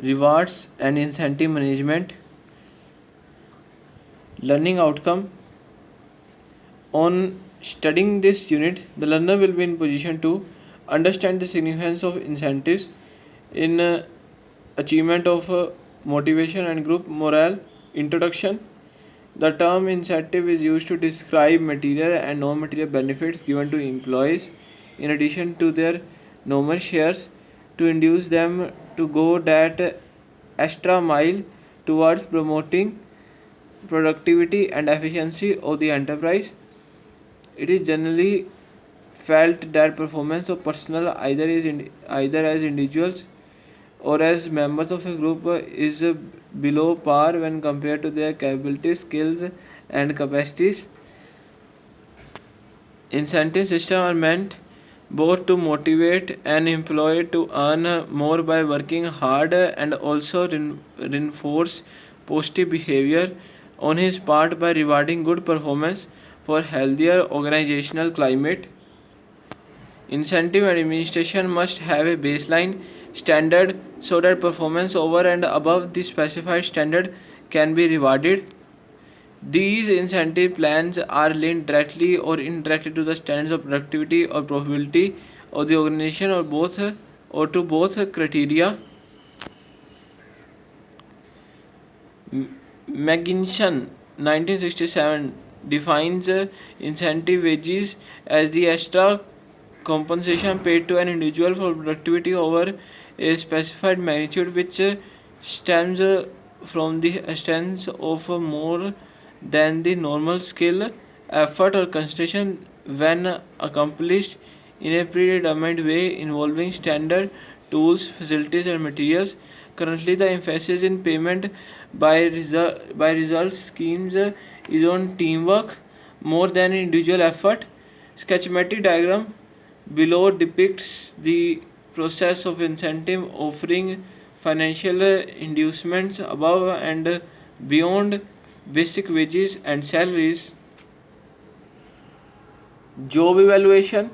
rewards and incentive management, learning outcome. On studying this unit, the learner will be in position to understand the significance of incentives in achievement of motivation and group morale. Introduction. The term incentive is used to describe material and non-material benefits given to employees in addition to their normal shares to induce them to go that extra mile towards promoting productivity and efficiency of the enterprise. It is generally felt that performance of personnel either as individuals or as members of a group is below par when compared to their capabilities, skills, and capacities. Incentive systems are meant both to motivate an employee to earn more by working hard and also reinforce positive behavior on his part by rewarding good performance for healthier organizational climate. Incentive administration must have a baseline standard so that performance over and above the specified standard can be rewarded. These incentive plans are linked directly or indirectly to the standards of productivity or profitability of the organization or to both criteria. McGinson 1967 defines incentive wages as the extra compensation paid to an individual for productivity over a specified magnitude which stems from the extent of more than the normal skill, effort, or concentration when accomplished in a predetermined way involving standard tools, facilities, and materials. Currently, the emphasis in payment by results schemes is on teamwork more than individual effort. Schematic diagram below depicts the process of incentive offering financial inducements above and beyond basic wages and salaries. Job evaluation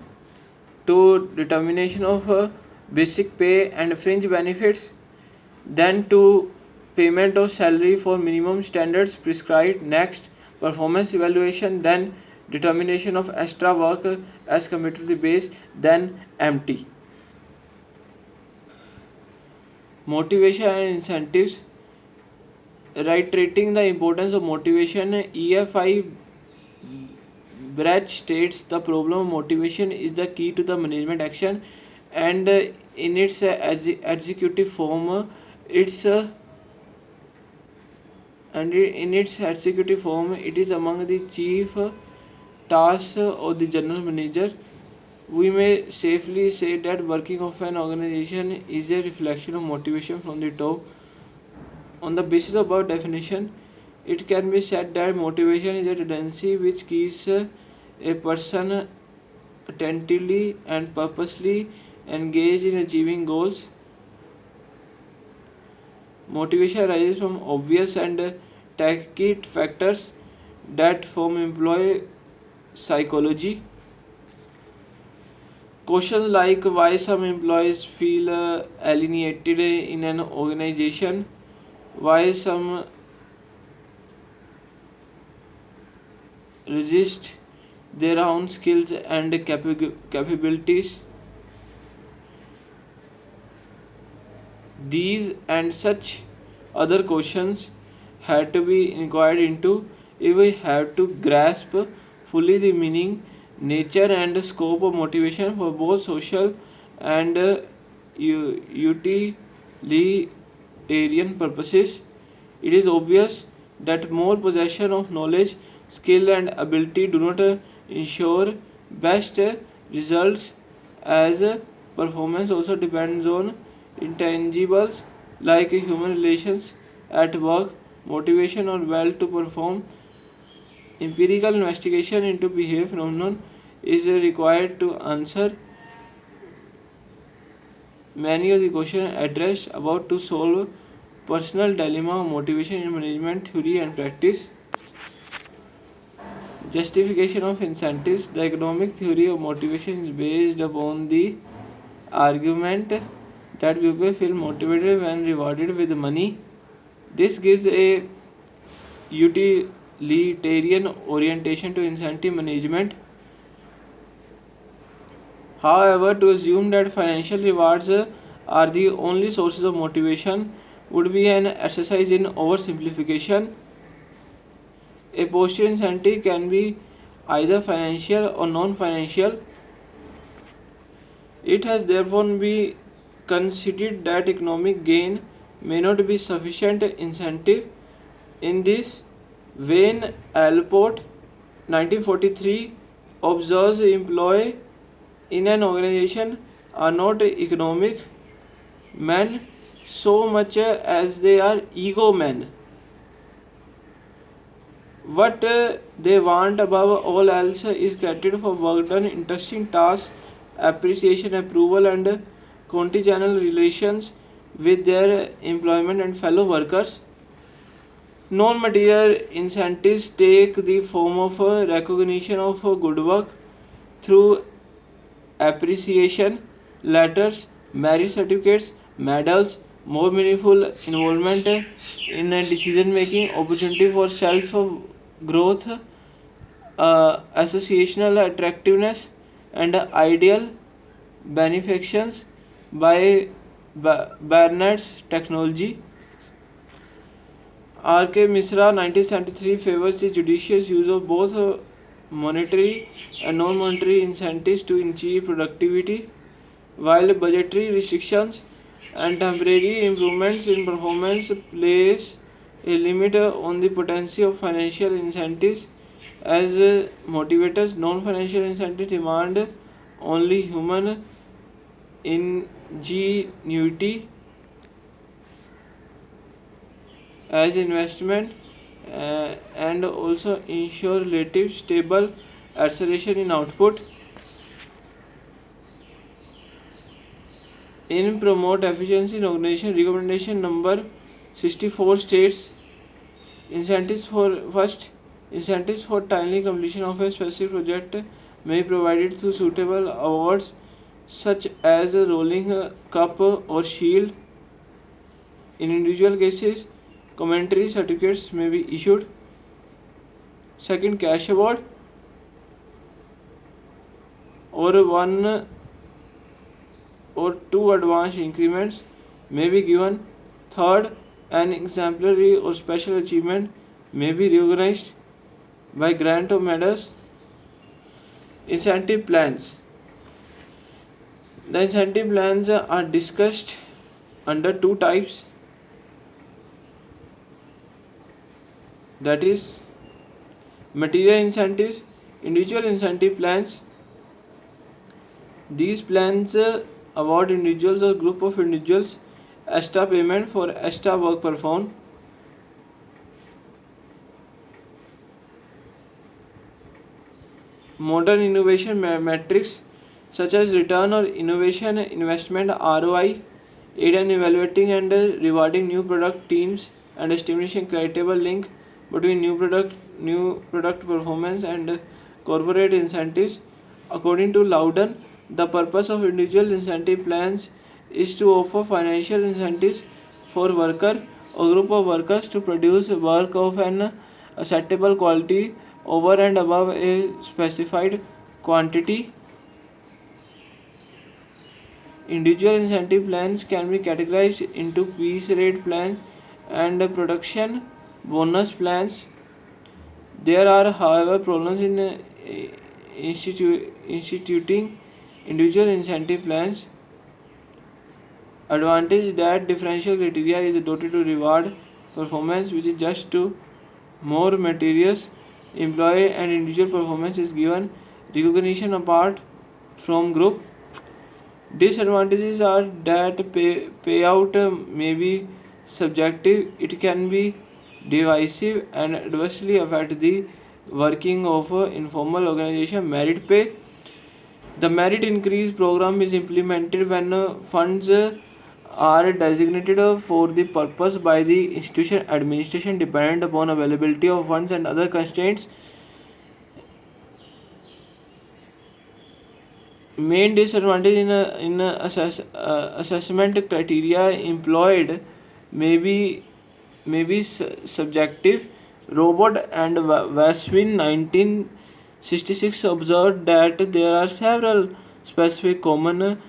to determination of basic pay and fringe benefits, then to payment of salary for minimum standards prescribed. Next, performance evaluation, then determination of extra work as compared to the base, then empty. Motivation and incentives. Reiterating the importance of motivation, EFI Brach states the problem of motivation is the key to the management action, and in its executive form, it's and in its executive form, it is among the chief tasks of the general manager. We may safely say that working of an organization is a reflection of motivation from the top. On the basis of our definition, it can be said that motivation is a tendency which keeps a person attentively and purposely engaged in achieving goals. Motivation arises from obvious and tacit factors that form employee psychology. Questions like why some employees feel alienated in an organization, why some resist their own skills and capabilities. These and such other questions had to be inquired into if we have to grasp fully the meaning, nature, and scope of motivation for both social and utilitarian purposes. It is obvious that more possession of knowledge, skill, and ability do not ensure best results, as performance also depends on intangibles like human relations at work, motivation, or will to perform. Empirical investigation into behavior phenomenon is required to answer many of the questions addressed about to solve personal dilemma of motivation in management theory and practice. Justification of incentives. The economic theory of motivation is based upon the argument that people feel motivated when rewarded with money. This gives a utilitarian orientation to incentive management. However, to assume that financial rewards are the only sources of motivation would be an exercise in oversimplification. A positive incentive can be either financial or non financial. It has therefore been considered that economic gain may not be sufficient incentive. In this vein, Alport 1943 observes employees in an organization are not economic men so much as they are ego men. What they want above all else is credit for work done, interesting tasks, appreciation, approval, and contingent relations with their employment and fellow workers. Non material incentives take the form of recognition of good work through appreciation letters, merit certificates, medals, more meaningful involvement in decision making, opportunity for self growth, associational attractiveness, and ideal beneficence by Barnett's technology. R.K. Misra 1973 favors the judicious use of both monetary and non-monetary incentives to achieve productivity, while budgetary restrictions and temporary improvements in performance place a limit on the potential of financial incentives as motivators. Non-financial incentives demand only human ingenuity as investment and also ensure relative stable acceleration in output. In promote efficiency in organization, recommendation number 64 states incentives for timely completion of a specific project may be provided through suitable awards such as a rolling cup or shield. In individual cases, commentary certificates may be issued. Second, cash award or one or two advance increments may be given. Third, an exemplary or special achievement may be recognized by grant of medals. Incentive plans. The incentive plans are discussed under two types, that is material incentives, individual incentive plans. These plans award individuals or group of individuals extra payment for extra work performed. Modern innovation metrics such as return or innovation investment ROI aid in evaluating and rewarding new product teams and establishing credible link between new product performance and corporate incentives. According to Loudon, the purpose of individual incentive plans is to offer financial incentives for worker or group of workers to produce work of an acceptable quality over and above a specified quantity. Individual incentive plans can be categorized into piece rate plans and production bonus plans. There are, however, problems in instituting individual incentive plans. Advantage that differential criteria is adopted to reward performance which is just to more materials. Employee and individual performance is given recognition apart from group. Disadvantages are that payout may be subjective, it can be divisive and adversely affect the working of informal organization. Merit pay. The merit increase program is implemented when funds are designated for the purpose by the institution administration dependent upon availability of funds and other constraints. Main disadvantage in assessment criteria employed may be subjective. Robert and Waswin 1966 observed that there are several specific common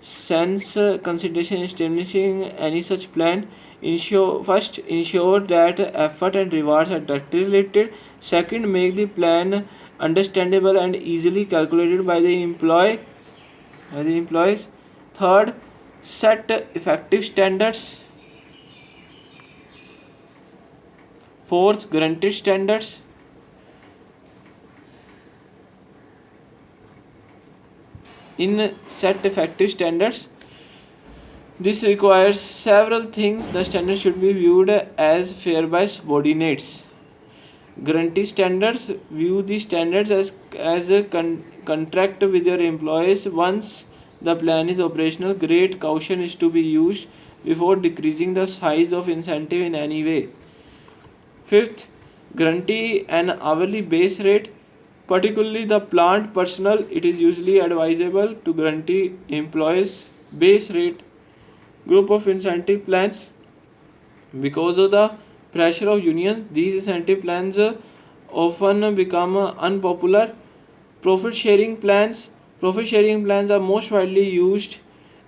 sense consideration establishing any such plan. Ensure that effort and rewards are directly related. Second, make the plan understandable and easily calculated by the employees. Third, set effective standards. Fourth, guaranteed standards. In set effective standards, this requires several things. The standard should be viewed as fair by subordinates. Guarantee standards, view the standards as a contract with your employees. Once the plan is operational, great caution is to be used before decreasing the size of incentive in any way. Fifth, guarantee an hourly base rate, particularly the plant personnel. It is usually advisable to guarantee employees base rate. Group of incentive plans, because of the pressure of unions, these incentive plans often become unpopular. Profit sharing plans. Profit sharing plans are most widely used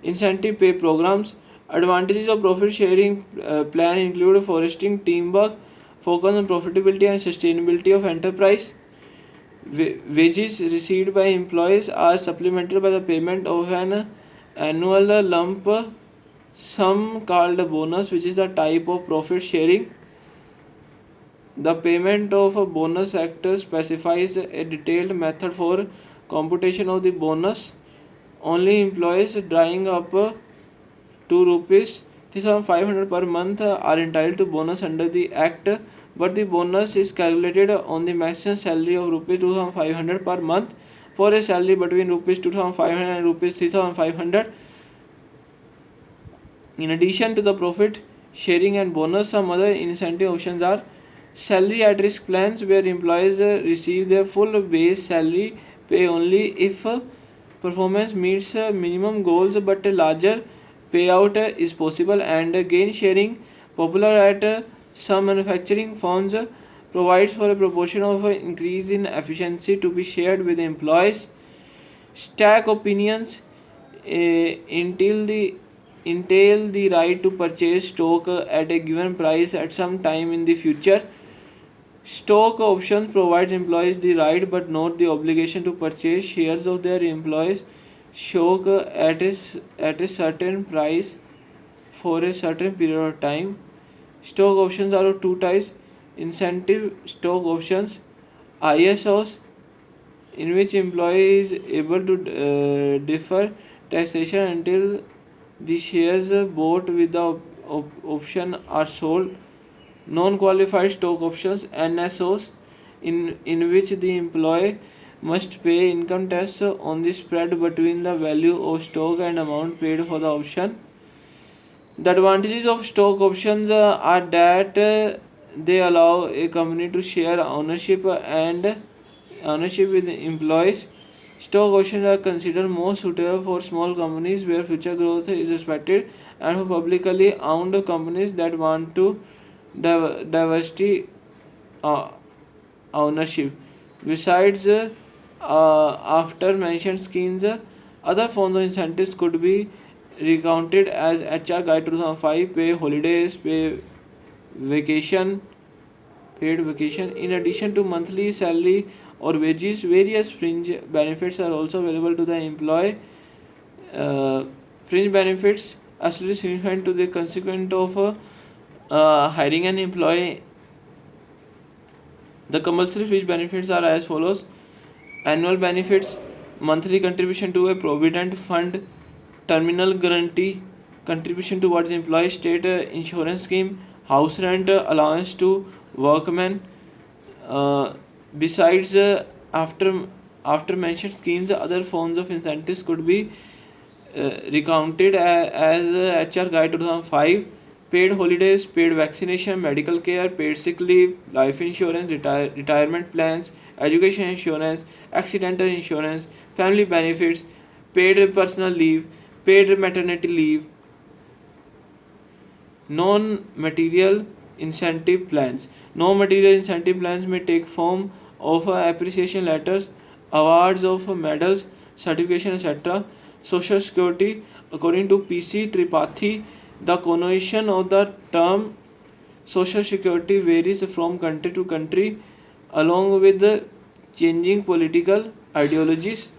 incentive pay programs. Advantages of profit sharing plan include fostering teamwork, focus on profitability and sustainability of enterprise. Wages received by employees are supplemented by the payment of an annual lump sum called a bonus, which is the type of profit sharing. The payment of a bonus act specifies a detailed method for computation of the bonus. Only employees drawing up to rupees 3,500 per month are entitled to bonus under the act, but the bonus is calculated on the maximum salary of rupees 2,500 per month. For a salary between rupees 2,500 and rupees 3,500. In addition to the profit sharing and bonus, some other incentive options are salary at risk plans, where employees receive their full base salary pay only if performance meets minimum goals, but a larger payout is possible. And gain sharing, popular at some manufacturing firms, provides for a proportion of increase in efficiency to be shared with employees. Stack opinions entail the right to purchase stock at a given price at some time in the future. Stock options provide employees the right but not the obligation to purchase shares of their employees' stock at a certain price for a certain period of time. Stock options are of two types: incentive stock options, ISOs, in which employee is able to defer taxation until the shares bought with the option are sold. Non-qualified stock options, NSOs, in which the employee must pay income tax on the spread between the value of stock and amount paid for the option. The advantages of stock options are that they allow a company to share ownership with employees. Stock options are considered more suitable for small companies where future growth is expected, and for publicly owned companies that want to diversity uh, ownership. Besides, after mentioned schemes, other forms of incentives could be recounted as HR Guide 2005, pay holidays, vacation, paid vacation. In addition to monthly salary or wages, various fringe benefits are also available to the employee. Fringe benefits actually significant to the consequent of hiring an employee. The compulsory fringe benefits are as follows: annual benefits, monthly contribution to a provident fund, terminal guarantee, contribution towards employee state insurance scheme, house rent allowance to workmen. Uh, besides, after mentioned schemes, other forms of incentives could be recounted as HR Guide 2005, paid holidays, paid vaccination, medical care, paid sick leave, life insurance, retirement plans, education insurance, accidental insurance, family benefits, paid personal leave, paid maternity leave, non-material incentive plans. Non-material incentive plans may take form of appreciation letters, awards of medals, certification, etc. Social security, according to PC Tripathi, the connotation of the term social security varies from country to country along with the changing political ideologies.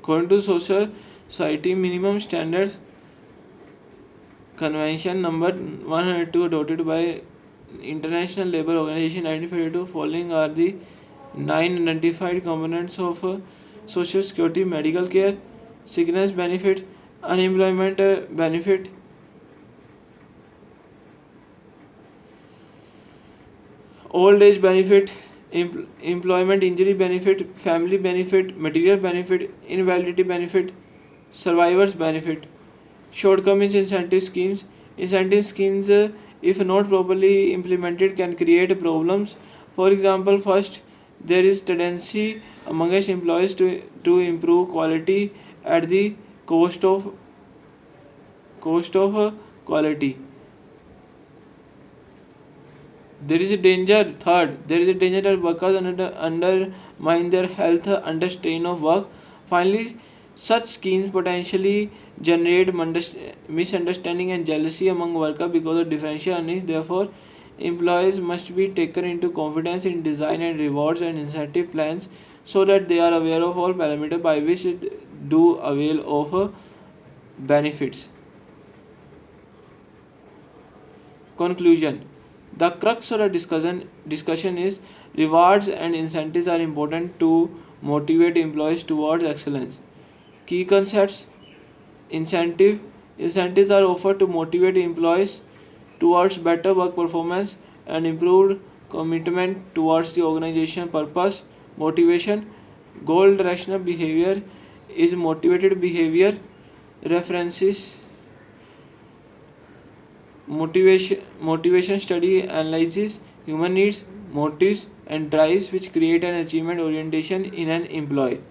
According to Social Society Minimum Standards Convention number 102 adopted by International Labour Organization 1952, following are the 9 identified components of Social Security: medical care, sickness benefit, unemployment benefit, old age benefit, employment injury benefit, family benefit, material benefit, invalidity benefit, survivors benefit. Shortcomings incentive schemes. Incentive schemes, if not properly implemented, can create problems. For example, first, there is tendency amongst employees to improve quality at the cost of quality. There is a danger. Third, there is a danger that workers undermine their health under strain of work. Finally, such schemes potentially generate misunderstanding and jealousy among workers because of differential earnings. Therefore, employees must be taken into confidence in design and rewards and incentive plans so that they are aware of all parameters by which it do avail of benefits. Conclusion: the crux of the discussion is rewards and incentives are important to motivate employees towards excellence. Key concepts: incentive. Incentives are offered to motivate employees towards better work performance and improved commitment towards the organization purpose. Motivation: goal directional behavior is motivated behavior. References: motivation study analyzes human needs, motives, and drives which create an achievement orientation in an employee.